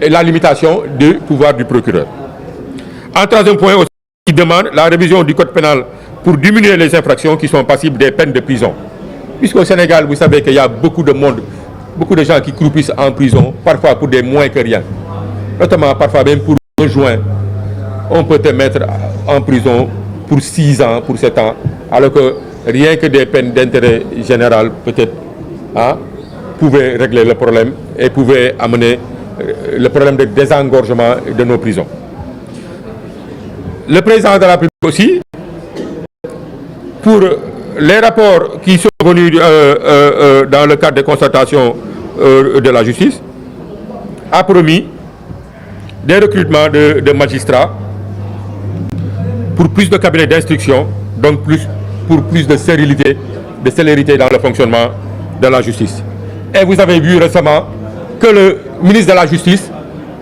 la limitation du pouvoir du procureur. En troisième point aussi, il demande la révision du code pénal pour diminuer les infractions qui sont passibles des peines de prison. Puisqu'au Sénégal, vous savez qu'il y a beaucoup de monde, beaucoup de gens qui croupissent en prison, parfois pour des moins que rien. Notamment parfois même pour un joint, on peut te mettre en prison pour 6 ans, pour 7 ans, alors que rien que des peines d'intérêt général, peut-être, pouvaient régler le problème et pouvaient amener le problème de désengorgement de nos prisons. Le président de la République aussi, pour les rapports qui sont venus dans le cadre des constatations de la justice, a promis des recrutements de magistrats pour plus de cabinets d'instruction, donc pour plus de célérité dans le fonctionnement de la justice. Et vous avez vu récemment que le ministre de la Justice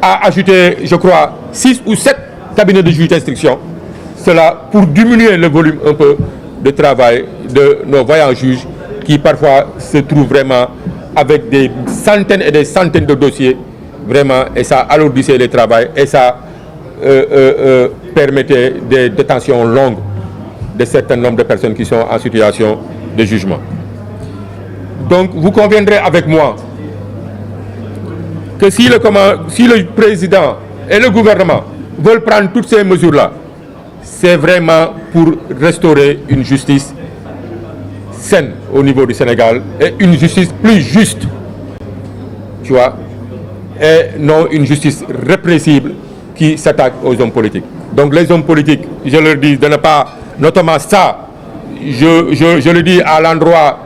a ajouté, je crois, 6 ou 7 cabinets de juges d'instruction. Cela pour diminuer le volume un peu de travail de nos vaillants juges qui parfois se trouvent vraiment avec des centaines et des centaines de dossiers, vraiment, et ça alourdissait le travail et ça permettait des détentions longues de certains nombres de personnes qui sont en situation de jugement. Donc vous conviendrez avec moi que si le président et le gouvernement veulent prendre toutes ces mesures-là, c'est vraiment pour restaurer une justice saine au niveau du Sénégal et une justice plus juste, tu vois, et non une justice répressible qui s'attaque aux hommes politiques. Donc les hommes politiques, je leur dis de ne pas, notamment ça, je le dis à l'endroit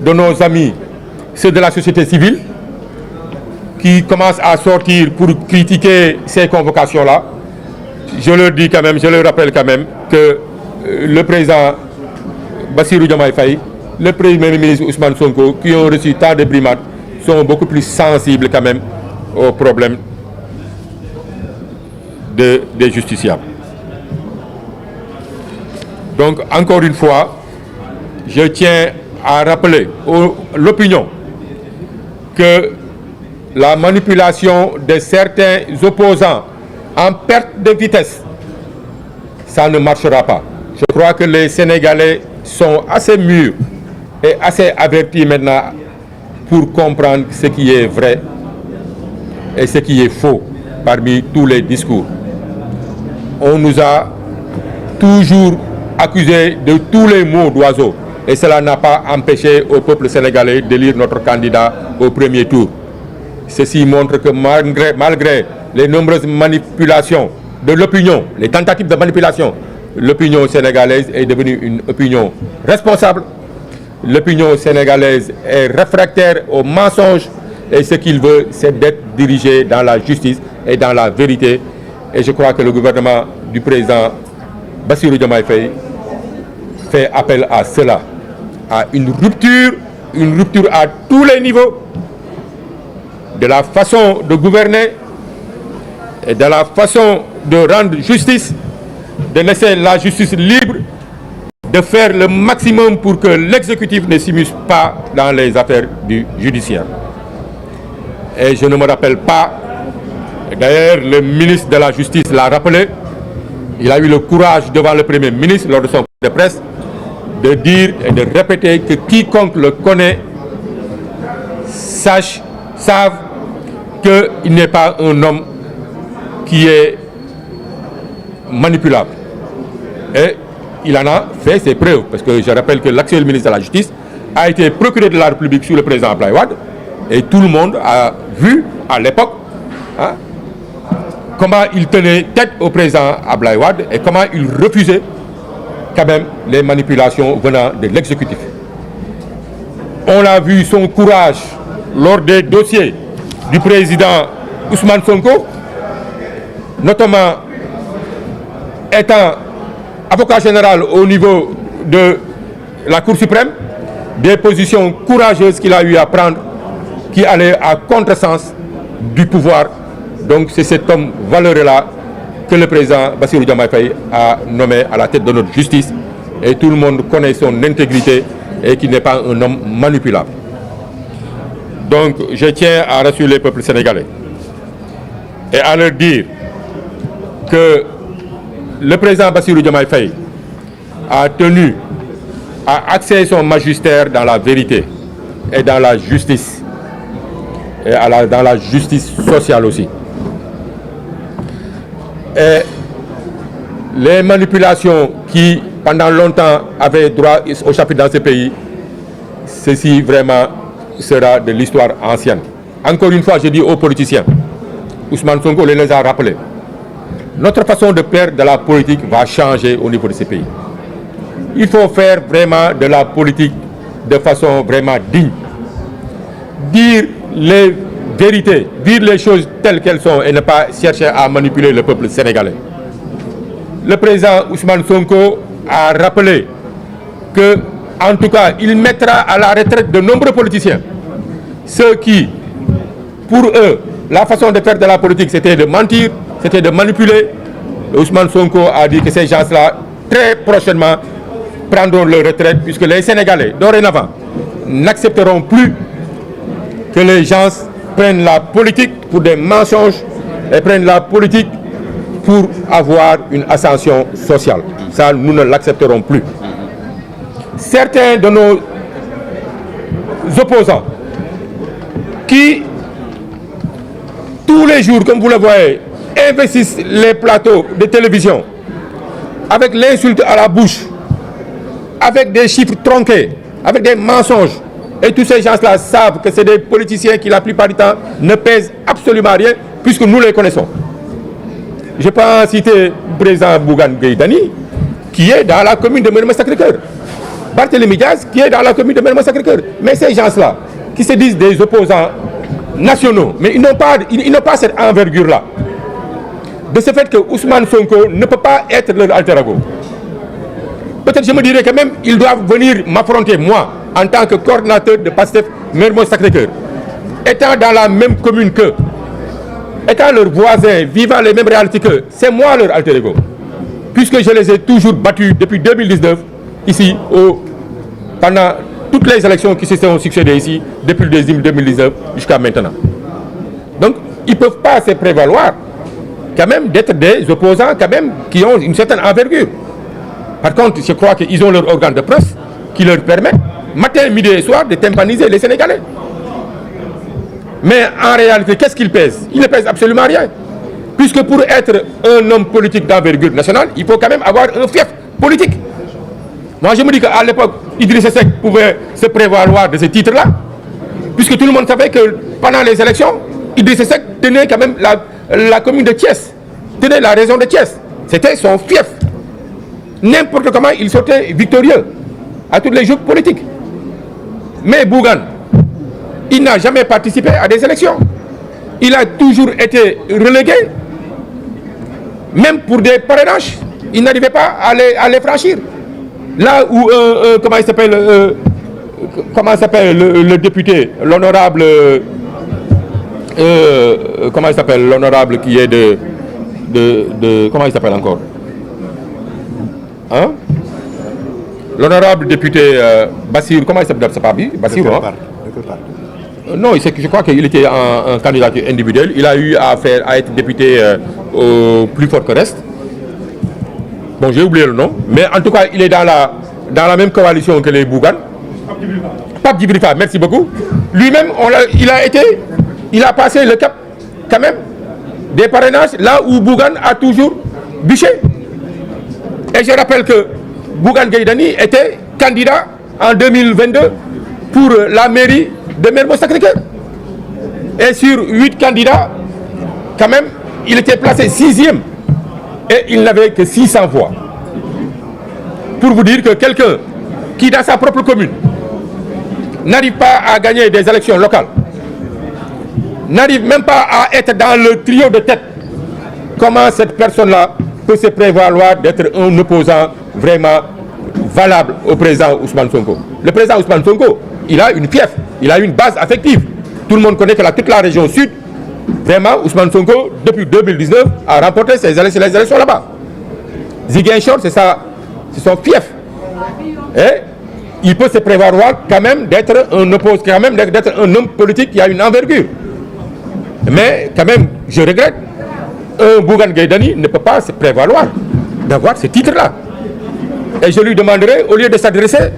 de nos amis, ceux de la société civile, qui commencent à sortir pour critiquer ces convocations-là. Je leur dis quand même, je leur rappelle quand même que le président Bassirou Diomaye Faye, le premier ministre Ousmane Sonko, qui ont reçu tant de brimades, sont beaucoup plus sensibles quand même aux problèmes des justiciables. Donc, encore une fois, je tiens à rappeler l'opinion que la manipulation de certains opposants en perte de vitesse, ça ne marchera pas. Je crois que les Sénégalais sont assez mûrs et assez avertis maintenant pour comprendre ce qui est vrai et ce qui est faux parmi tous les discours. On nous a toujours accusés de tous les mots d'oiseaux et cela n'a pas empêché au peuple sénégalais d'élire notre candidat au premier tour. Ceci montre que malgré les nombreuses manipulations de l'opinion, les tentatives de manipulation, l'opinion sénégalaise est devenue une opinion responsable. L'opinion sénégalaise est réfractaire aux mensonges et ce qu'il veut, c'est d'être dirigé dans la justice et dans la vérité. Et je crois que le gouvernement du président Bassirou Diomaye Faye fait appel à cela, à une rupture à tous les niveaux, de la façon de gouverner et de la façon de rendre justice, de laisser la justice libre, de faire le maximum pour que l'exécutif ne s'immisce pas dans les affaires du judiciaire. Et je ne me rappelle pas, d'ailleurs le ministre de la Justice l'a rappelé, il a eu le courage devant le Premier ministre lors de son point de presse de dire et de répéter que quiconque le connaît savent qu'il n'est pas un homme qui est manipulable. Et il en a fait ses preuves, parce que je rappelle que l'actuel ministre de la Justice a été procureur de la République sous le président Abdoulaye Wade, et tout le monde a vu à l'époque comment il tenait tête au président Abdoulaye Wade et comment il refusait quand même les manipulations venant de l'exécutif. On a vu son courage lors des dossiers du président Ousmane Sonko, notamment étant avocat général au niveau de la Cour suprême, des positions courageuses qu'il a eu à prendre qui allaient à contresens du pouvoir. Donc c'est cet homme valeureux-là que le président Bassirou Diomaye Faye a nommé à la tête de notre justice, et tout le monde connaît son intégrité et qu'il n'est pas un homme manipulable. Donc je tiens à rassurer les peuples sénégalais et à leur dire que le président Bassirou Diomaye Faye a tenu à axer son magistère dans la vérité et dans la justice, et dans la justice sociale aussi. Et les manipulations qui, pendant longtemps, avaient droit au chapitre dans ce pays, ceci vraiment sera de l'histoire ancienne. Encore une fois, je dis aux politiciens, Ousmane Sonko les a rappelés, notre façon de faire de la politique va changer au niveau de ce pays. Il faut faire vraiment de la politique de façon vraiment digne. Dire les vérités, dire les choses telles qu'elles sont et ne pas chercher à manipuler le peuple sénégalais. Le président Ousmane Sonko a rappelé que, en tout cas, il mettra à la retraite de nombreux politiciens. Ceux qui, pour eux, la façon de faire de la politique, c'était de mentir, c'était de manipuler. Ousmane Sonko a dit que ces gens-là, très prochainement, prendront leur retraite, puisque les Sénégalais, dorénavant, n'accepteront plus que les gens prennent la politique pour des mensonges et prennent la politique pour avoir une ascension sociale. Ça, nous ne l'accepterons plus. Certains de nos opposants qui, tous les jours, comme vous le voyez, investissent les plateaux de télévision avec l'insulte à la bouche, avec des chiffres tronqués, avec des mensonges. Et tous ces gens-là savent que c'est des politiciens qui, la plupart du temps, ne pèsent absolument rien, puisque nous les connaissons. Je peux en citer le président Bougane Gueye Dany, qui est dans la commune de Mermoz Sacré-Cœur. Barthélémy Dias, qui est dans la commune de Mermoz Sacré-Cœur. Mais ces gens-là, qui se disent des opposants nationaux, mais ils n'ont pas cette envergure-là. De ce fait que Ousmane Sonko ne peut pas être leur alter ego. Peut-être je me dirais que même ils doivent venir m'affronter, moi, en tant que coordinateur de PASTEF Mermoz Sacré-Cœur. Étant dans la même commune qu'eux, étant leurs voisins, vivant les mêmes réalités qu'eux, c'est moi leur alter ego. Puisque je les ai toujours battus depuis 2019, ici, pendant toutes les élections qui se sont succédées ici, depuis le deuxième 2019 jusqu'à maintenant. Donc, ils ne peuvent pas se prévaloir quand même d'être des opposants quand même qui ont une certaine envergure. Par contre, je crois qu'ils ont leur organe de presse qui leur permet, matin, midi et soir, de tympaniser les Sénégalais. Mais en réalité, qu'est-ce qu'ils pèsent? Ils ne pèsent absolument rien. Puisque pour être un homme politique d'envergure nationale, il faut quand même avoir un fief politique. Moi, je me dis qu'à l'époque, Idrissa Seck pouvait se prévaloir de ce titre-là, puisque tout le monde savait que pendant les élections, Idrissa Seck tenait quand même la commune de Thiès, tenait la région de Thiès. C'était son fief. N'importe comment, il sortait victorieux à tous les jeux politiques. Mais Bougane, il n'a jamais participé à des élections. Il a toujours été relégué. Même pour des parrainages, il n'arrivait pas à les franchir. Là où, comment il s'appelle le député, l'honorable, comment il s'appelle l'honorable qui est comment il s'appelle encore, hein? L'honorable député Bassirou, comment il s'appelle? C'est pas Bassirou, hein? Non, je crois qu'il était en candidature individuelle. Il a eu à être député au plus fort que reste. Bon, j'ai oublié le nom. Mais en tout cas, il est dans la même coalition que les Bougane. Pape Djibril Fall, merci beaucoup. Lui-même, il a passé le cap, quand même, des parrainages, là où Bougane a toujours bûché. Et je rappelle que Bougane Gueye Dany était candidat en 2022 pour la mairie de Mermoz Sacré-Cœur. Et sur 8 candidats, quand même, il était placé 6e. Et il n'avait que 600 voix. Pour vous dire que quelqu'un qui, dans sa propre commune, n'arrive pas à gagner des élections locales, n'arrive même pas à être dans le trio de tête, comment cette personne-là peut se prévaloir d'être un opposant vraiment valable au président Ousmane Sonko? Le président Ousmane Sonko, il a une fief, il a une base affective. Tout le monde connaît que toute la région sud, vraiment, Ousmane Sonko, depuis 2019, a remporté les élections là-bas. Ziguinchor, c'est son fief. Et il peut se prévaloir quand même d'être un opposant, quand même d'être un homme politique qui a une envergure. Mais quand même, je regrette, un Bougane Gueye Dany ne peut pas se prévaloir d'avoir ce titre-là. Et je lui demanderai, au lieu de s'adresser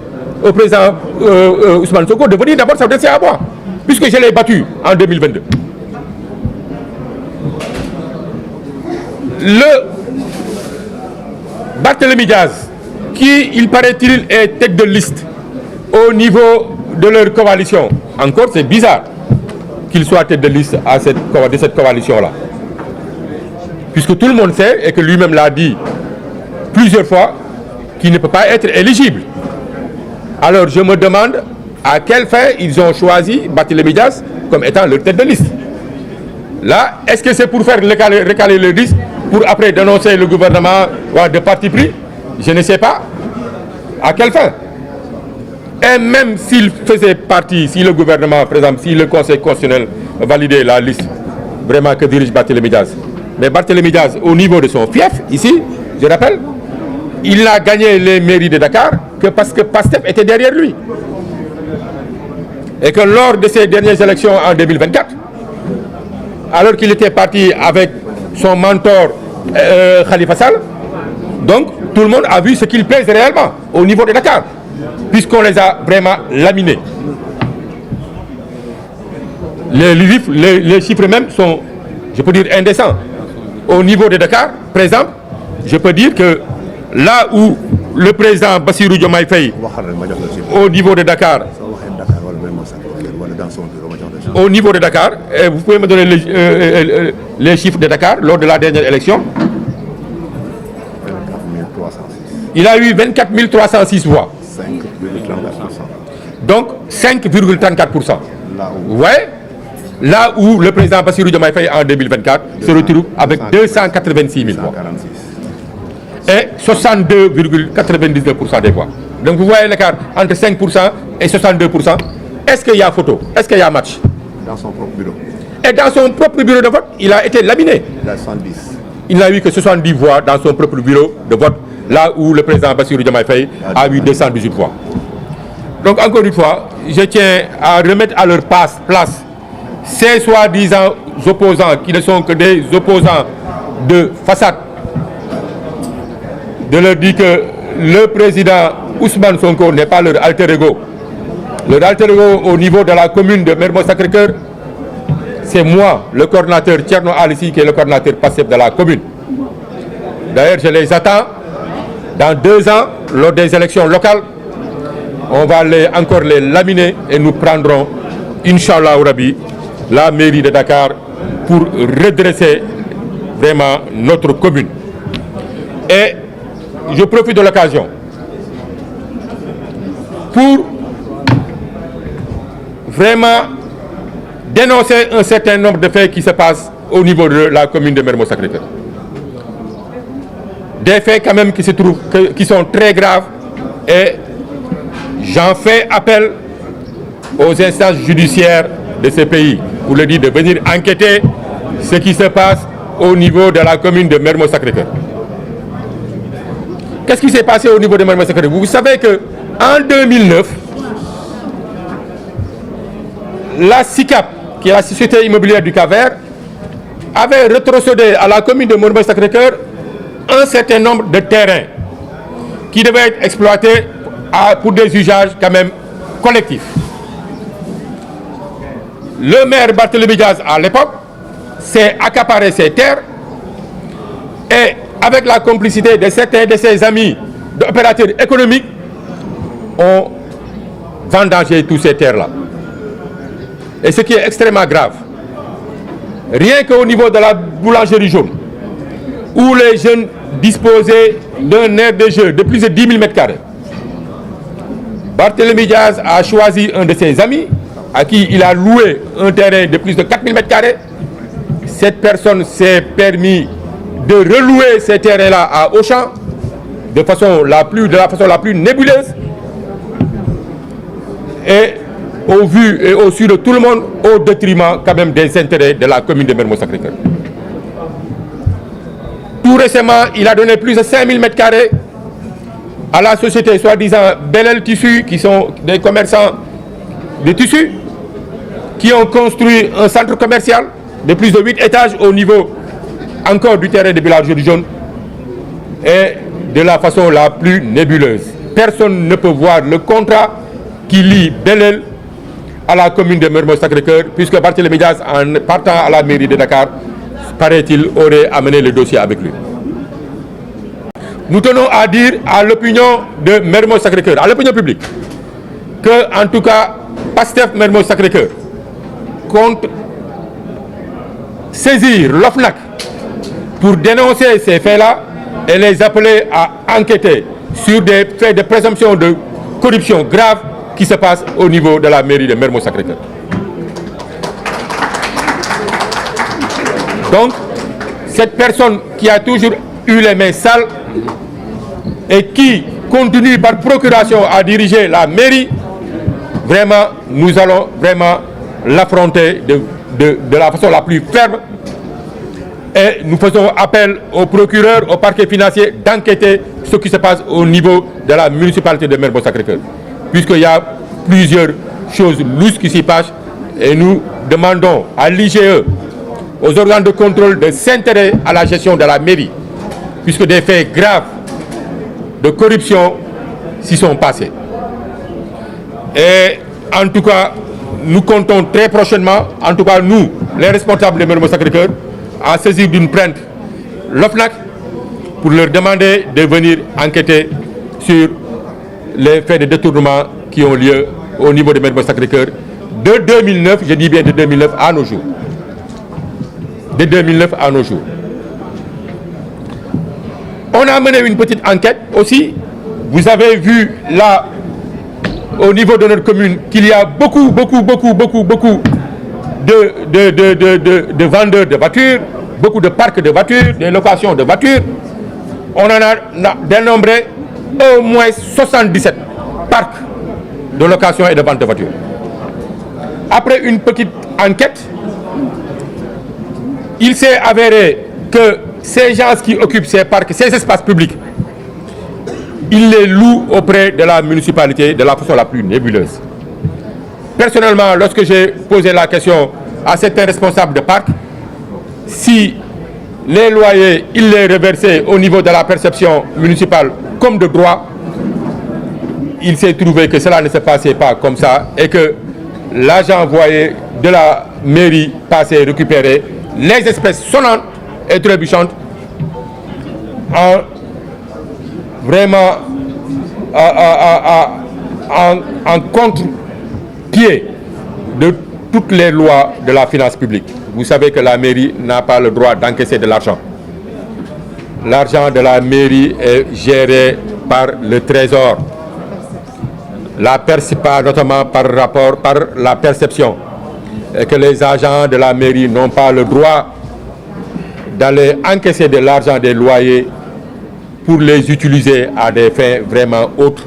au président Ousmane Sonko, de venir d'abord s'adresser à moi, puisque je l'ai battu en 2022. Le Barthélémy Diaz, qui, il paraît-il, est tête de liste au niveau de leur coalition. Encore, c'est bizarre qu'il soit tête de liste de cette coalition-là. Puisque tout le monde sait, et que lui-même l'a dit plusieurs fois, qu'il ne peut pas être éligible. Alors je me demande à quelle fin ils ont choisi Barthélémy Diaz comme étant leur tête de liste. Là, est-ce que c'est pour faire recaler le risque, pour après dénoncer le gouvernement de parti pris? Je ne sais pas. À quelle fin? Et même s'il faisait partie, si le gouvernement, par exemple, si le Conseil constitutionnel validait la liste, vraiment que dirige Barthélémy Diaz. Mais Barthélémy Diaz, au niveau de son fief, ici, je rappelle, il n'a gagné les mairies de Dakar que parce que PASTEF était derrière lui. Et que lors de ces dernières élections en 2024, alors qu'il était parti avec son mentor Khalifa Sall, donc tout le monde a vu ce qu'il pèse réellement au niveau de Dakar, puisqu'on les a vraiment laminés. Les chiffres même sont, je peux dire, indécents. Au niveau de Dakar, par exemple, je peux dire que là où le président Bassirou Diomaye Faye, au niveau de Dakar, vous pouvez me donner les chiffres de Dakar lors de la dernière élection. Il a eu 24 306 voix. Donc 5,34%. Ouais. Là où le président Bassirou Diomaye Faye en 2024 se retrouve avec 286 000 voix. Et 62,99% des voix. Donc vous voyez l'écart entre 5% et 62%. Est-ce qu'il y a photo? Est-ce qu'il y a match? Dans son propre bureau. Et dans son propre bureau de vote, il a été laminé. Il a 70. Il n'a eu que 70 voix dans son propre bureau de vote, là où le président Bassirou Diomaye Faye a eu 218 voix. Donc encore une fois, je tiens à remettre à leur place ces soi-disant opposants qui ne sont que des opposants de façade, de leur dire que le président Ousmane Sonko n'est pas leur alter ego. Leur alter ego au niveau de la commune de Mermoz Sacré-Cœur, c'est moi, le coordinateur Thierno Alissi, qui est le coordinateur PASTEF de la commune. D'ailleurs, je les attends dans 2 ans, lors des élections locales. On va encore les laminer et nous prendrons, Inch'Allah Rabi, la mairie de Dakar pour redresser vraiment notre commune. Et je profite de l'occasion pour vraiment dénoncer un certain nombre de faits qui se passent au niveau de la commune de Mermoz Sacré-Cœur. Des faits quand même qui se trouvent, qui sont très graves, et j'en fais appel aux instances judiciaires de ce pays pour leur dire de venir enquêter ce qui se passe au niveau de la commune de Mermoz Sacré-Cœur. Qu'est-ce qui s'est passé au niveau de Mermoz Sacré-Cœur? Vous savez qu'en 2009, la SICAP, qui est la Société immobilière du Cap-Vert, avait retrocédé à la commune de Mermoz Sacré-Cœur un certain nombre de terrains qui devaient être exploités pour des usages quand même collectifs. Le maire Barthélémy Diaz, à l'époque, s'est accaparé ces terres et, avec la complicité de certains de ses amis d'opérateurs économiques, ont vendangé tous ces terres-là. Et ce qui est extrêmement grave, rien qu'au niveau de la boulangerie jaune, où les jeunes disposaient d'un aire de jeu de plus de 10 000 m², Barthélémy Diaz a choisi un de ses amis à qui il a loué un terrain de plus de 4 000 m². Cette personne s'est permis de relouer ces terrains-là à Auchan de la façon la plus nébuleuse, et au vu et au su de tout le monde, au détriment quand même des intérêts de la commune de Mermoz Sacré-Cœur. Tout récemment, il a donné plus de 5 000 m² à la société soi-disant Belel Tissus, qui sont des commerçants de tissus, qui ont construit un centre commercial de plus de 8 étages au niveau encore du terrain de Village Jaune et de la façon la plus nébuleuse. Personne ne peut voir le contrat qui lie Belel à la commune de Mermoz Sacré-Cœur, puisque Barthélémy Dias, en partant à la mairie de Dakar, paraît-il, aurait amené le dossier avec lui. Nous tenons à dire à l'opinion de Mermoz Sacré-Cœur, à l'opinion publique, que, en tout cas, Pastef Mermoz Sacré-Cœur compte saisir l'OFNAC pour dénoncer ces faits-là et les appeler à enquêter sur des faits de présomption de corruption grave qui se passent au niveau de la mairie de Mermoz Sacré-Cœur. Donc, cette personne qui a toujours eu les mains sales et qui continue par procuration à diriger la mairie, vraiment, nous allons vraiment l'affronter de la façon la plus ferme. Et nous faisons appel au procureur, au parquet financier d'enquêter ce qui se passe au niveau de la municipalité de Mermoz Sacré-Cœur. Puisqu'il y a plusieurs choses louches qui s'y passent et nous demandons à l'IGE, aux organes de contrôle de s'intéresser à la gestion de la mairie, puisque des faits graves de corruption s'y sont passés. Et en tout cas, nous comptons très prochainement, en tout cas nous, les responsables de Mermoz Sacré-Cœur, à saisir d'une plainte l'OFNAC pour leur demander de venir enquêter sur les faits de détournement qui ont lieu au niveau de Mermoz Sacré-Cœur de 2009, je dis bien de 2009 à nos jours. De 2009 à nos jours. On a mené une petite enquête aussi. Vous avez vu là, au niveau de notre commune, qu'il y a beaucoup de vendeurs de voitures, beaucoup de parcs de voitures, des locations de voitures. On en a dénombré au moins 77 parcs de location et de vente de voitures. Après une petite enquête, il s'est avéré que ces gens qui occupent ces parcs, ces espaces publics, ils les louent auprès de la municipalité de la façon la plus nébuleuse. Personnellement, lorsque j'ai posé la question à certains responsables de parcs, si les loyers, ils les reversaient au niveau de la perception municipale comme de droit, il s'est trouvé que cela ne se passait pas comme ça et que l'agent envoyé de la mairie passait récupérer les espèces sonnantes et trébuchantes en vraiment en contre-pied de toutes les lois de la finance publique. Vous savez que la mairie n'a pas le droit d'encaisser de l'argent. L'argent de la mairie est géré par le trésor. Notamment par la perception. Et que les agents de la mairie n'ont pas le droit d'aller encaisser de l'argent des loyers pour les utiliser à des fins vraiment autres.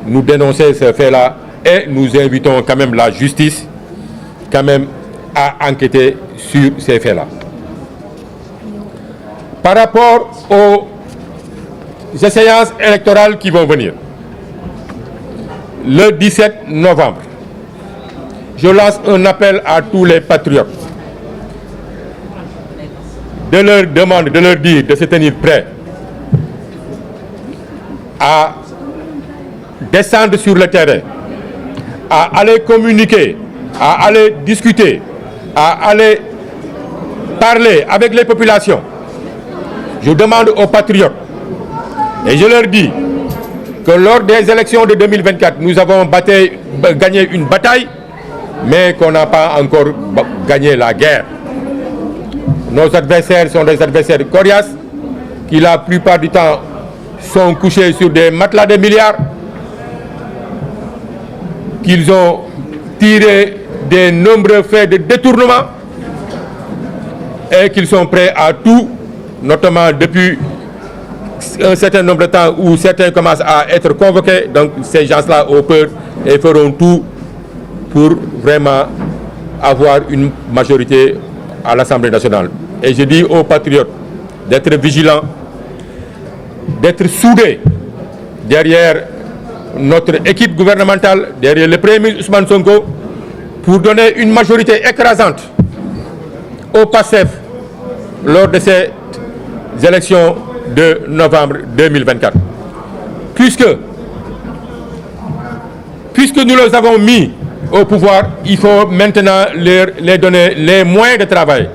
Nous dénonçons ce fait-là et nous invitons quand même la justice quand même à enquêter sur ces faits-là. Par rapport aux échéances électorales qui vont venir, le 17 novembre, je lance un appel à tous les patriotes de leur demander, de leur dire de se tenir prêts à descendre sur le terrain, à aller communiquer, à aller discuter, à aller parler avec les populations. Je demande aux patriotes et je leur dis que lors des élections de 2024, nous avons gagné une bataille, mais qu'on n'a pas encore gagné la guerre. Nos adversaires sont des adversaires coriaces, qui la plupart du temps sont couchés sur des matelas de milliards, qu'ils ont tiré des nombreux faits de détournement et qu'ils sont prêts à tout, notamment depuis un certain nombre de temps où certains commencent à être convoqués. Donc ces gens-là ont peur et feront tout pour vraiment avoir une majorité à l'Assemblée nationale. Et je dis aux patriotes d'être vigilants, d'être soudés derrière notre équipe gouvernementale, derrière le Premier ministre Ousmane Sonko, pour donner une majorité écrasante au PASTEF lors de ces élections de novembre 2024. Puisque nous les avons mis au pouvoir, il faut maintenant leur donner les moyens de travail.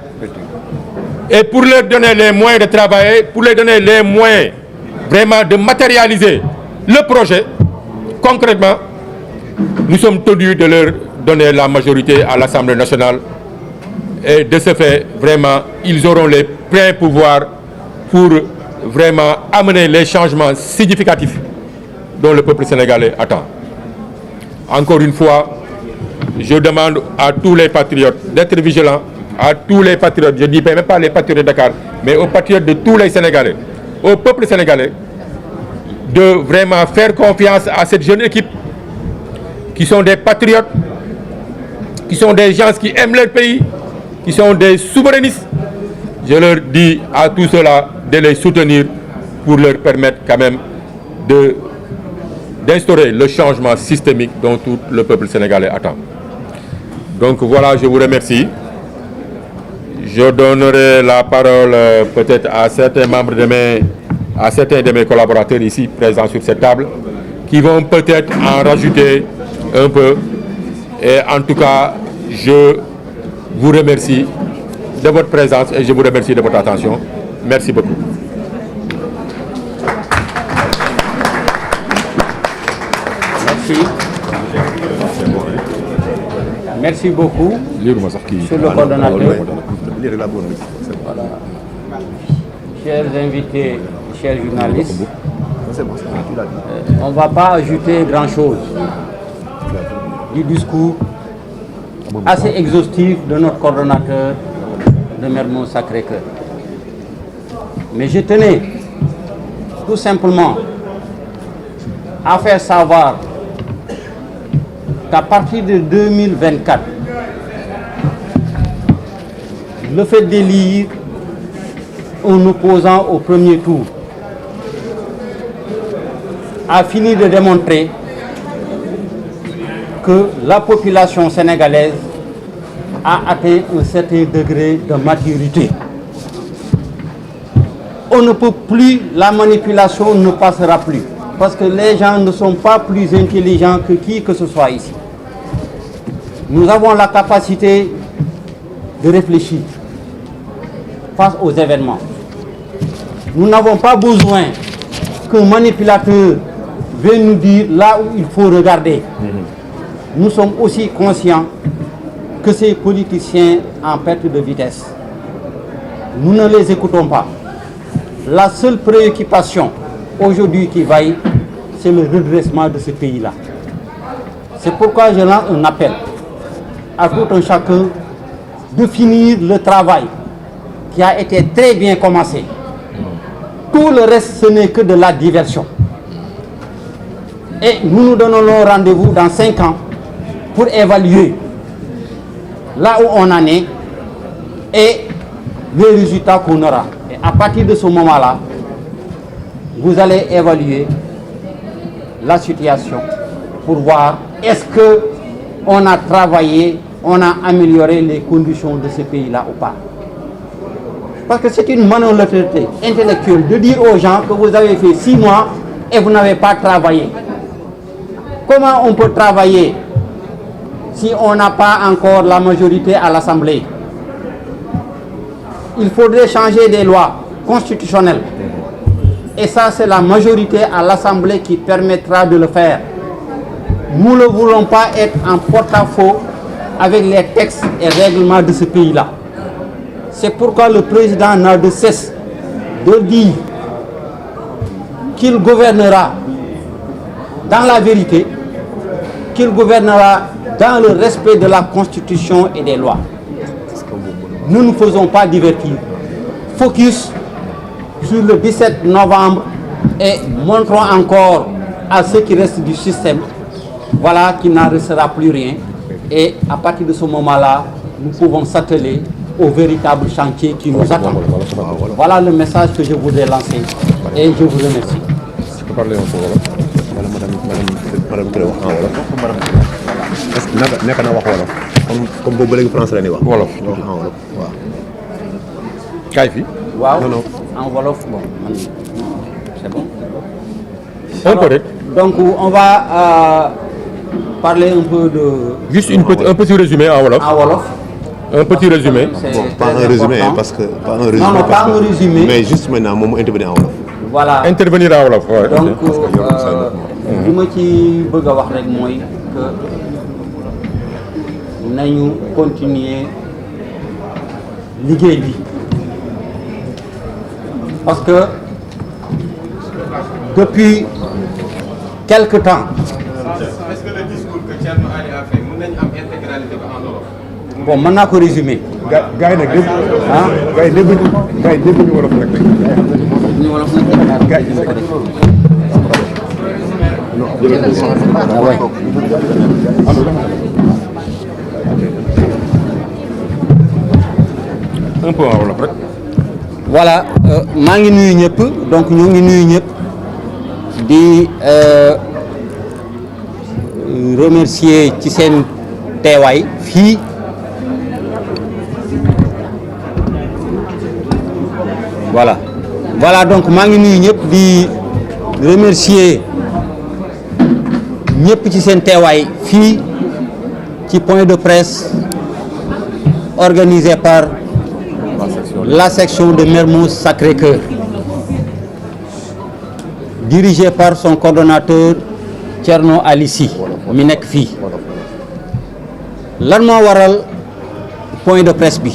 Et pour leur donner les moyens de travailler, pour leur donner les moyens vraiment de matérialiser le projet, concrètement, nous sommes tenus de leur donner la majorité à l'Assemblée nationale. Et de ce fait, vraiment, ils auront les pleins pouvoirs pour vraiment amener les changements significatifs dont le peuple sénégalais attend. Encore une fois, je demande à tous les patriotes d'être vigilants, à tous les patriotes, je ne dis même pas les patriotes de Dakar, mais aux patriotes de tous les Sénégalais, au peuple sénégalais, de vraiment faire confiance à cette jeune équipe qui sont des patriotes, qui sont des gens qui aiment leur pays, qui sont des souverainistes. Je leur dis à tous ceux-là de les soutenir pour leur permettre quand même d'instaurer le changement systémique dont tout le peuple sénégalais attend. Donc voilà, je vous remercie. Je donnerai la parole peut-être à certains membres à certains de mes collaborateurs ici présents sur cette table qui vont peut-être en rajouter un peu. Et en tout cas, je vous remercie de votre présence et je vous remercie de votre attention. Merci beaucoup. Merci. Merci beaucoup, Monsieur le coordonnateur. Voilà. Chers invités, chers journalistes, on ne va pas ajouter grand-chose du discours assez exhaustif de notre coordonnateur de Mermoz-Sacré-Cœur. Mais je tenais tout simplement à faire savoir qu'à partir de 2024, le fait d'élire un opposant au premier tour a fini de démontrer que la population sénégalaise a atteint un certain degré de maturité. On ne peut plus, la manipulation ne passera plus, parce que les gens ne sont pas plus intelligents que qui que ce soit ici. Nous avons la capacité de réfléchir face aux événements. Nous n'avons pas besoin qu'un manipulateur vienne nous dire là où il faut regarder. Nous sommes aussi conscients que ces politiciens en perte de vitesse, nous ne les écoutons pas. La seule préoccupation aujourd'hui qui vaille, c'est le redressement de ce pays-là. C'est pourquoi je lance un appel à tout un chacun de finir le travail qui a été très bien commencé. Tout le reste, ce n'est que de la diversion. Et nous nous donnons rendez-vous dans 5 ans pour évaluer là où on en est et les résultats qu'on aura. Et à partir de ce moment-là, vous allez évaluer la situation pour voir est-ce qu'on a travaillé, on a amélioré les conditions de ce pays-là ou pas. Parce que c'est une malhonnêteté intellectuelle de dire aux gens que vous avez fait 6 mois et vous n'avez pas travaillé. Comment on peut travailler si on n'a pas encore la majorité à l'Assemblée? Il faudrait changer des lois constitutionnelles. Et ça, c'est la majorité à l'Assemblée qui permettra de le faire. Nous ne voulons pas être en porte-à-faux avec les textes et règlements de ce pays-là. C'est pourquoi le président n'a de cesse de dire qu'il gouvernera dans la vérité, qu'il gouvernera dans le respect de la Constitution et des lois. Nous ne faisons pas divertir. Focus sur le 17 novembre et montrons encore à ceux qui restent du système, voilà qu'il n'en restera plus rien. Et à partir de ce moment-là, nous pouvons s'atteler au véritable chantier qui nous attend. Voilà le message que je voudrais lancer et je vous remercie. Je peux parler un peu, comme boobu ba léegi français la ñuy wax. Wolof. waaw. kaay fi. waaw Non, non. en wolof bon man c'est bon. On peut rek. Donc on va parler un peu de. Juste un petit résumé en wolof. En wolof. Un petit résumé. C'est Bon, pas très un résumé, hein, important. parce que pas un résumé. Non, non, parce pas que- un résumé. Mais juste maintenant, moom mu intervenir en wolof. Voilà. Intervenir en wolof. Ouais. Donc yow li ma ci bëgg a wax rek mooy que nañu continuer liggéey bi parce que depuis quelque temps. Est-ce que le discours que Thierno Ali a fait, mën nañu am intégralité ba en wolof? Bon mën naa ko résumer. gars yi nag dégg ah gars yi dégguñu wolof rek. ñu wolof nag gars yi ko def. Ah ouais. Un peu en wolof rek. Voilà maa ngi nuyu ñëpp donc ñoo ngi nuyu ñëpp di remercier ci seen teewaay fii voilà donc maa ngi nuyu ñëpp di remercier ñëpp ci seen teewaay fii ci point de presse organisé par la section de Mermoz Sacré-Cœur, dirigée par son coordonnateur Thierno Ali Sy mi nekk fii. Lan moo waral point de presse bi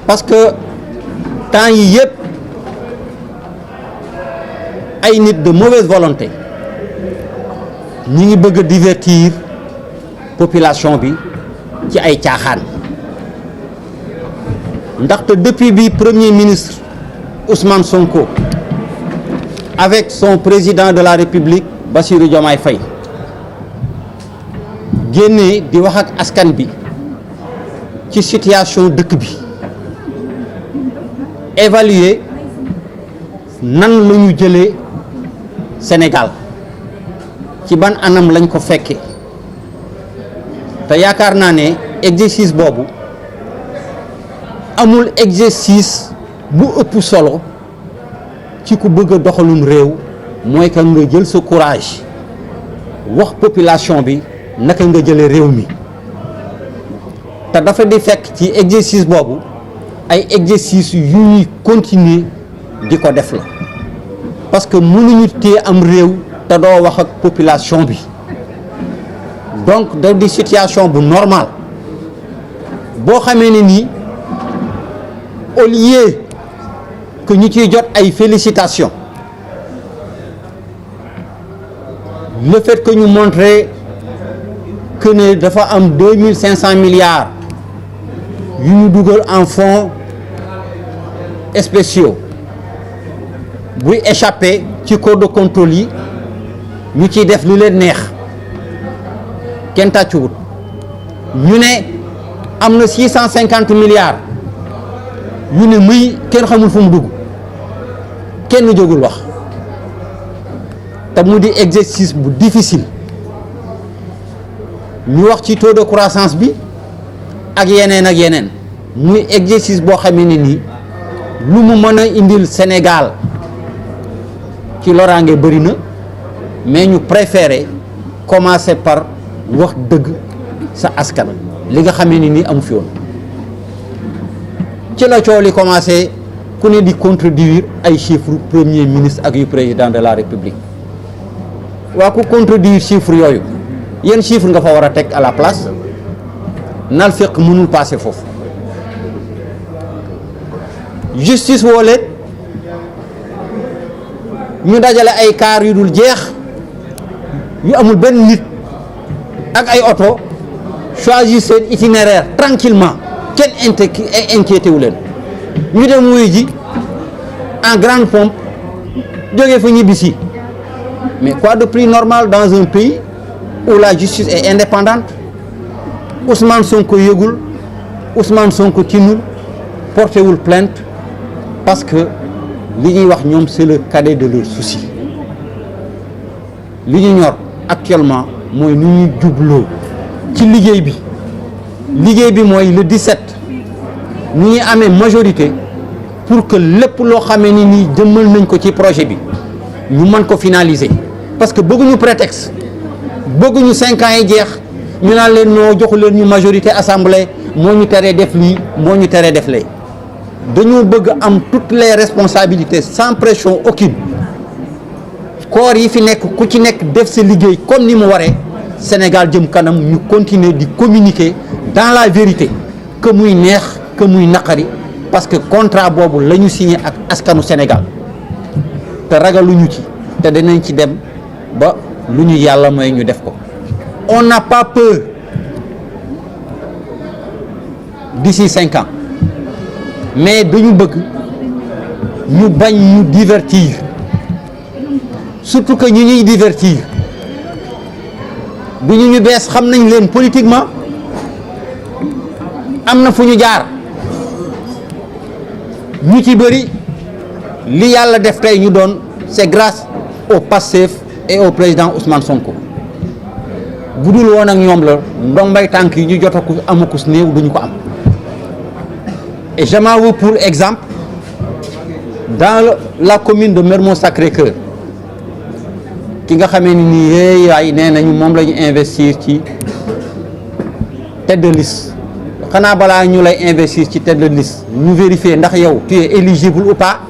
parce que temps yi yëpp ay nit de mauvaise volonté ñi ngi bëgg a divertir population bi ci ay caaxaan. ndaxte depuis bi premier ministre Ousmane Sonko avec son président de la République Bassirou Diomaye Faye génnee di wax ak askan bi ci situation dëkk bi évaluer nan la ñu jëlee Sénégal ci ban anam lañ ko fekkee te yaakaar naa ne exercice boobu amul exercice bu ëpp solo ci ku bëgg a doxalum réew mooy que nga jël sa courage wax population bi naka nga jëlee réew mi te dafa di fekk ci exercice boobu ay exercice yu ñuy continuer di ko def la parce que mënuñu téye am réew te doo wax ak population bi donc da di situation bu normal boo xamee ne nii au lieu que ñu ciy jot ay félicitations le fait que ñu montrer que ne dafa am 2500 milliards yu ñu dugal en fonds spéciaux buy échappé ci corps de contrôle yi ñu ciy def lu leen neex kenn tàccuwut ñu ne am na 650 milliards yu ne muy kenn xamul fu mu dugg kenn jógul wax te mu di exercice bu difficile ñu wax ci taux de croissance bi ak yeneen muy exercice boo xamee ne nii lu mu mën a indil Sénégal ci loraange bëri na mais ñu préféré commencer par wax dëgg sa askan li nga xamee ne nii amu fi woon ci la coow li commencé ku ne di contredire ay chiffres premier ministre ak yu président de la république waa ku contredire chiffres yooyu yenn chiffre nga fa war a teg à la place nal fekk mënul passé foofu justice woo leen ñu dajale ay car yu dul jeex yu amul benn nit ak ay oto choisir seen itinéraire tranquillement kenn inquiété wu leen ñu dem wuyu ji en grande pompe jógee fa ñibbisi mais quoi de plus normal dans un pays où la justice est indépendante Ousmane Sonko yëgul Ousmane Sonko tinul porté wul plainte parce que li ñuy wax ñoom c'est le cadet de leur souci li ñu ñor actuellement mooy nu ñuy jubloo ci liggéey bi mooy le 17 ni ñuy amee majorité pour que lépp loo xamee ni nii jëmmal nañ ko ci projet bi ñu mën ko finaliser parce que bëgguñu prétexte bëgguñu 5 ans yi jeex ñu naan leen noo joxu leen ñu majorité assemblée moo ñu teree def lii moo ñu teree def lee dañoo bëgg am toutes les responsabilités sans pression aucune corps yi fi nekk ku ci nekk def sa liggéey comme ni mu waree Sénégal jëm kanam ñu continuer di communiquer dans la vérité que muy neex que muy naqari parce que contrat boobu la ñu signé ak askanu Sénégal te ragaluñu ci te danañ ci dem ba lu ñu yàlla mooy ñu def ko. On n'a pas peur d'ici 5 ans mais dañu bëgg ñu bañ ñu divertir surtout que ñu ñuy divertir bu ñu bees xam nañ leen politiquement am na fu ñu jaar ñu ci bëri li yàlla def tey ñu doon c'est grâce au Pastef et au président Ousmane Sonko bu dul woon ak ñoom la ndombay tànk yi ñu jot a amakus néew duñu ko am et je m'en veux pour exemple dans la commune de Mermoz Sacré-Cœur ki nga xamee ni nii yaay nee nañu moom la ñu investir ci tête de liste xanaa balaa ñu lay investir ci tête de liste ñu vérifier ndax yow tu es éligible ou pas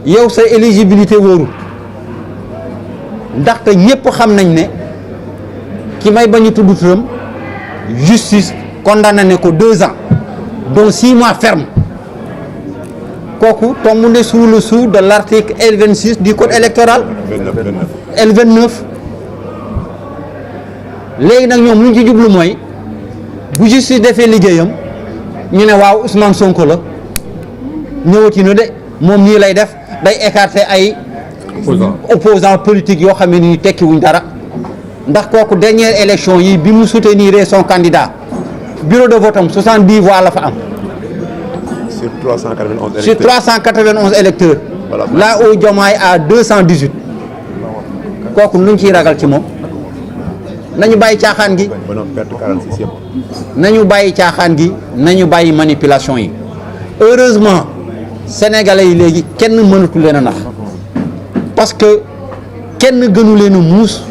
yow sa éligibilité wóorul ndaxte ñépp xam nañ ne ki may bañu tudd turam justice condamné ne ko 2 ans dont 6 mois ferme kooku tombe ne sous le sceau de l'article L26 du code électoral L29 léegi nag ñoom lu ñu ci jublu mooy bu justice defee liggéeyam ñu ne waaw Ousmane Sonko la ñëwati na de moom nii lay def day écarter ay opposants politiques yoo xam ne ni tekkiwuñ dara ndax kooku dernière élection yi bi mu soutenir son candidat bureau de vote am 70 voix la fa am sur 391 électeurs. sur 391 électeurs Voilà. là où Diomaye a 218 kooku luñ ciy ragal ci moom nañu bàyyi caaxaan gi ba noonu perte 46 yëpp. nañu bàyyi caaxaan gi nañu bàyyi manipulation yi heureusement sénégalais yi léegi kenn mënatu leen a nax parce que kenn gënu leen a muus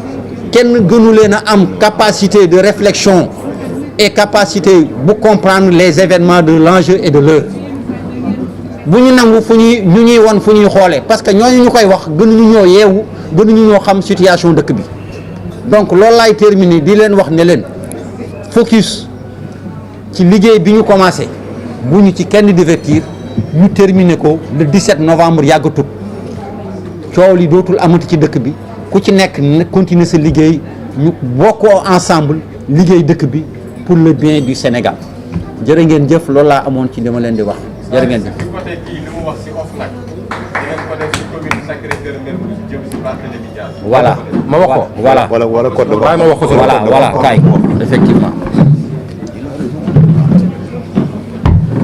kenn gënu leen a am capacité de réflexion et capacité bu comprendre les événements de l'enjeu et de l'heure bu ñu nangu fu ñuy ñu ñuy won fu ñuy xoolee parce que ñooñu ñu koy wax gënuñu ñoo yeewu gënuñu ñoo xam situation dëkk bi donc loolu laay terminer di leen wax ne leen focus ci liggéey bi ñu commencé bu ñu ci kenn divertir ñu terminer ko le 17 novembre yàggatut coow li dootul amati ci dëkk bi ku ci nekk continuer sa liggéey ñu bokkoo ensemble liggéey dëkk bi pour le bien du Sénégal jërë ngeen jëf loolu laa amoon ci li ma leen di wax jërë ngeen jëf. côté kii li mu wax si OFNAC di ngeen ko def si commune Sacré-Cœur Mermoz jëm si Barthélémy Dias. voilà ma wax ko voilà wala code de waaye ma wax ko si voilà kay effectivement.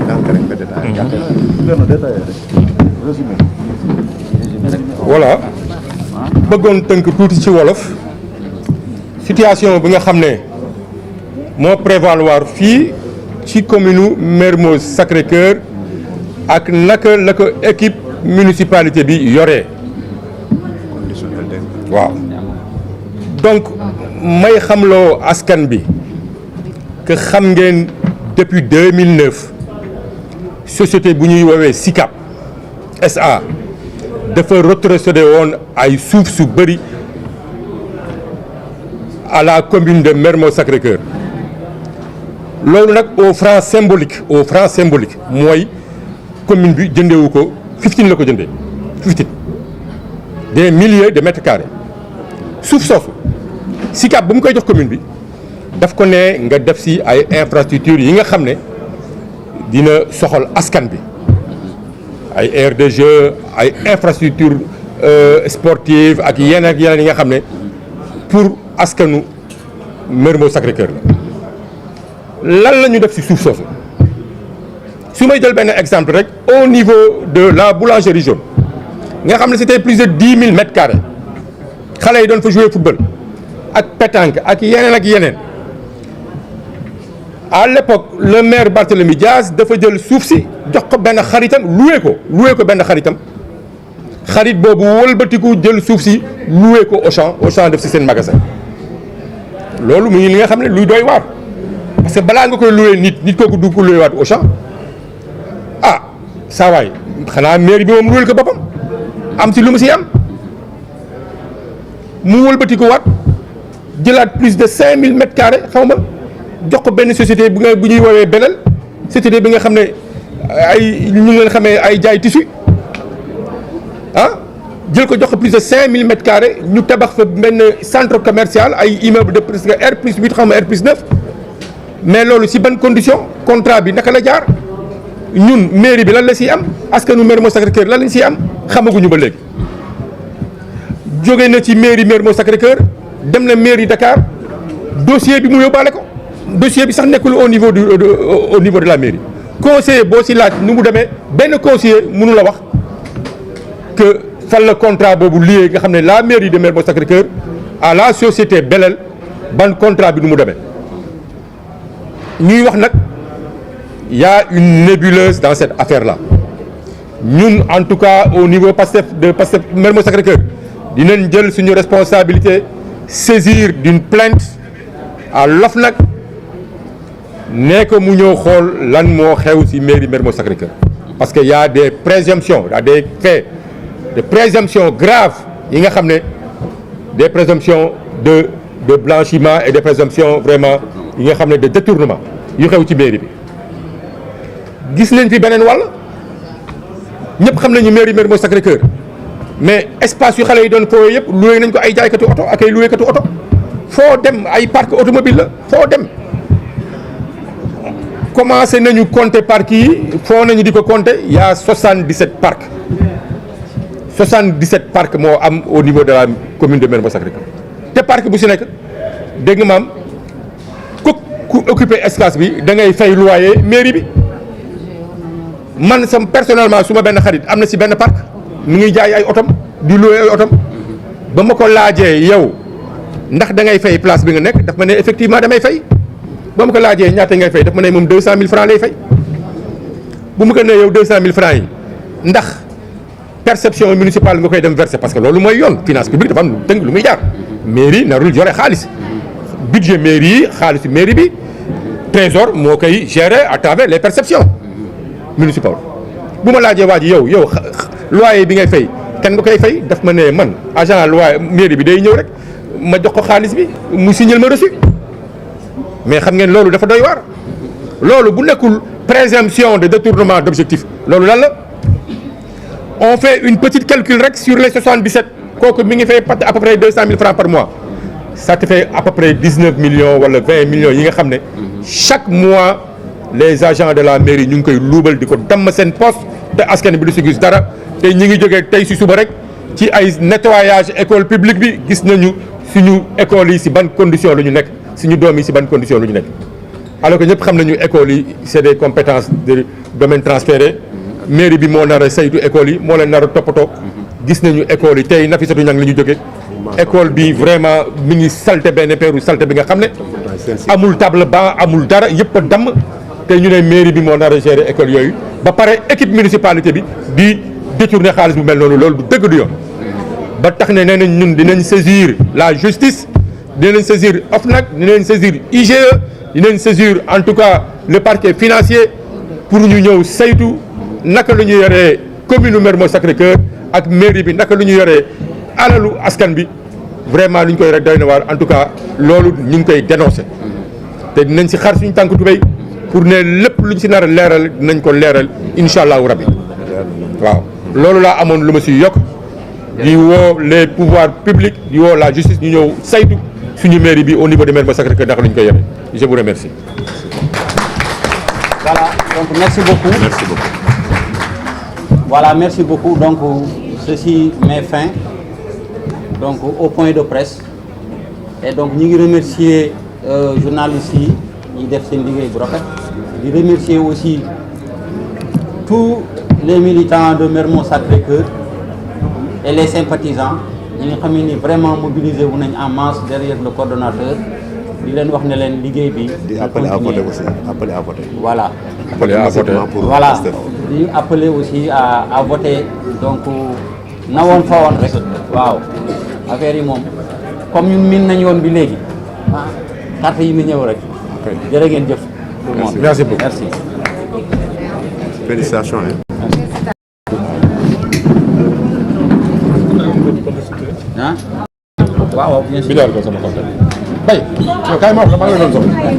donc rek nga détaillé. voilà bëggoon tënk tuuti ci wolof situation bi nga xam ne moo prévaloir fii ci commune Mermoz Sacré-Cœur ak naka la ko équipe municipalité bi yoree waaw donc may xamloo askan bi que xam ngeen depuis 2009 société bu ñuy woowee SICAP SA dafa retrocédé woon ay suuf su bëri à la commune de Mermoz Sacré-Cœur loolu nag au franc symbolique mooy commune bi jëndewu ko 15 la ko jëndee 15 des milliers de mètres carrés suuf soosu SICAP bu mu koy jox commune bi daf ko ne nga def si ay infrastructures yi nga xam ne dina soxal askan bi ay aire de jeu ay infrastructures sportives ak yeneen yi nga xam ne pour askanu Mermoz Sacré-Cœur la lan la ñu def si suuf soosu su may jël benn exemple rek au niveau de la boulangerie jaune nga xam ne c'était plus de 10 000 mètres carrés xale yi doon fa jouer football ak pétanque ak yeneen à l'époque le maire Barthélémy Dias dafa jël suuf si jox ko benn xaritam loué ko benn xaritam xarit boobu wëlbatiku jël suuf si loué ko Auchan def si seen magasin loolu muy li nga xam ne luy doy waar parce que balaa nga koy loué nit kooku du ko loué waat Auchan ah saa waay xanaa mairie bi moom loué ko boppam am si lu mu si am mu wëlbatiku waat jëlaat plus de 5000 mètres carrés xaw ma jox ko benn société bu ñuy woowee Belel société bi nga xam ne ay ñu ngi leen xamee ay jaay tissu jël ko jox ko plus de 5000 mètres carrés ñu tabax fa benn centre commercial ay immeuble de presque R+8 xam nga R+9 mais loolu si ban condition contrat bi naka la jaar ñun mairie bi lan la siy am askanu Mermoz Sacré-Cœur lan lañ siy am xamaguñu ba léegi jóge na ci mairie Mermoz Sacré-Cœur dem na mairie Dakar dossier bi mu yóbbaale ko dossier bi sax nekkul au niveau de la mairie conseiller boo si laaj nu mu demee benn conseiller mënu la wax que fan la contrat boobu lié nga xam ne la mairie de Mermoz Sacré-Cœur à la société Belel ban contrat bi nu mu demee ñuy wax nag y a une nébuleuse dans cette affaire là ñun en tout cas au niveau Pastef Mermoz Sacré-Cœur dinañ jël suñu responsabilité saisir d'une plainte à l'OFNAC ne ko mu ñëw xool lan moo xew ci mairie Mermoz Sacré-Cœur parce que y a des présomptions y a des faits de présomptions graves yi nga xam ne des présomptions de blanchiment et des présomptions vraiment yi nga xam ne de détournement yu xew ci mairie bi gis nañ fi beneen wàll ñëpp xam nañu mairie Mermoz Sacré-Cœur mais espace yu xale yi doon fooyee yëpp loué nañ ko ay jaaykatu oto ak ay loué katu oto foo dem ay parc automobile la foo dem commencé nañu compter parc yi foo nañu di ko compter y a 77 parcs 77 parcs moo am au niveau de la commune de Mermoz Sacré-Cœur te parc bu si nekk dégg nga maam ku occuper espace bi da ngay fay loyer mairie bi man sam personnellement su ma benn xarit am na si benn parc mu ngi jaay ay otom di louer ay otom ba ma ko laajee yow ndax da ngay fay place bi nga nekk daf ma ne effectivement damay fay ba ma ko laajee ñaata ngay fay daf ma ne moom 200000 francs lay fay bu ma ko nee yow 200000 francs yi ndax perception municipale nga koy dem verser parce que loolu mooy yoon finance publique dafa am lu tënk lu muy jaar mairie narul yore xaalis budget mairie yi xaalisu mairie bi trésor moo koy gérer à travers les perceptions municipales bu ma laajee waa ji yow loyer bi ngay fay kan nga koy fay daf ma ne man agent loyer mairie bi day ñëw rek ma jox ko xaalis bi mu signal ma reçu mais xam ngeen loolu dafa doy waar loolu bu nekkul présomption de détournement d'objectif loolu lan la on fait une petite calcul rek sur les 77 kooku mi ngi fay à peu près 200000 francs par mois ça te fait à peu près 19 millions wala 20 millions yi nga xam ne chaque mois les agents de la mairie ñu ngi koy luubal di ko damm seen poste te askan bi du si gis dara te ñi ngi jógee tey si suba rek ci ay nettoyage école publique bi gis nañu suñu écoles yi si ban condition la ñu nekk suñu doom yi si ban condition la ñu nekk alors que ñëpp xam nañu écoles yi c'est des compétences de domaine transféré mairie bi moo nar a saytu écoles yi moo leen nar a toppatoo gis nañu écoles yi tey Nafissatou Niang la ñu jógee école bi vraiment mi ngi salte benn peeru salte bi nga xam ne amul table banc amul dara yëpp a damm te ñu ne mairie bi moo nar a gérer école yooyu ba pare équipe municipalité bi di détourner xaalis bu mel noonu loolu du dëgg du yoon ba tax ne nee nañ ñun dinañ saisir la justice dinañ saisir OFNAC dinañ saisir IGE dinañ saisir en tout cas le parquet financier pour ñu ñëw saytu naka la ñu yoree commune Mermoz Sacré-Cœur ak mairie bi naka la ñu yoree alalu askan bi vraiment lu ñu koy rek doy na waar en tout cas loolu ñu ngi koy dénoncer te dinañ si xar suñu tànk tubéy pour ne lépp luñ si nar a leeral dinañ ko leeral incha allahu rabbi waaw loolu laa amoon lu ma si yokk di woo les pouvoirs publics di woo la justice ñu ñëw saytu suñu mairie bi au niveau de Mermoz Sacré-Cœur ndax lu ñu koy yore je vous remercie. Voilà, donc merci beaucoup. Merci beaucoup. Voilà, merci beaucoup. Donc, ceci met fin donc, au point de presse. Et donc, nous remercier journalistes qui ont fait bu rafet. Nous remercier aussi tous les militants de Mermoz Sacré-Cœur et les sympathisants. Nous sommes vraiment mobilisés en masse derrière le coordonnateur di leen wax ne leen liggéey bi. di appeler à voter aussi appeler à voter. voilà. Appeler à voter. Voilà di appeler aussi à voter donc nawoon fa woon rek waaw affaire yi moom comme ñun miin nañ yoon bi léegi carte yi na ñëw rek. jërë ngeen jëf. Merci beaucoup. Merci. Félicitations. ah waaw bien sûr. Bidal ko sama compte. Bay, yow kaay ma wax la maa ngi lay doon soxla.